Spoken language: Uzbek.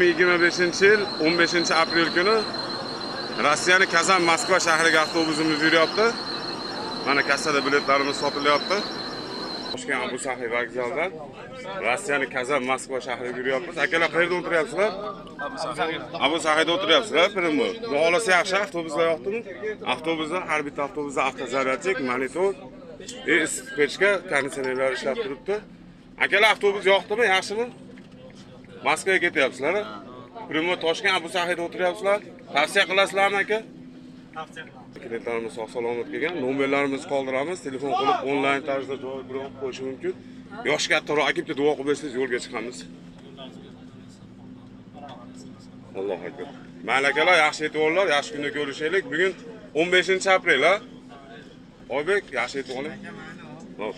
2025-yil 15-aprel kuni Rossiyaning Kazan Moskva shahriga avtobusimiz yuryapti. Mana kassada biletlarimiz sotilyapti. Toshkent Abu Sahiy vokzalidan Rossiyaning Kazan Moskva shahriga yuryapmiz. Akalar qayerda o'tiryapsizlar? Abu Sahiyda o'tiryapsizlar. Birinchi bu holasi yaxshi, avtobuslar yo'qdimi? Avtobusda har bitta avtobusda avtozaryadchik, monitor, pechka, konditsionerlar ishlab turibdi. Akalar avtobus yo'qdimi, yaxshimi? Moskvaga ketyapsizlar. Birinchi Toshkent Abu Sahiyda o'tiryapsizlar. Tavsiya qilasizlarmi aka? Tavsiya qilaman. Klientlarimiz sog' salomat kelgan. Nomerlarimizni qoldiramiz. Telefon qilib onlayn tarzda javob berib qo'yish mumkin. Yosh kattaroq akibda duo qilib bersangiz yo'lga chiqamiz. Allohu akbar. Mayli akalar, yaxshi e'tiborlar, yaxshi kunda ko'rishaylik. Bugun 15-aprel, ha? Oybek, yaxshi e'tiborlar. Xo'p.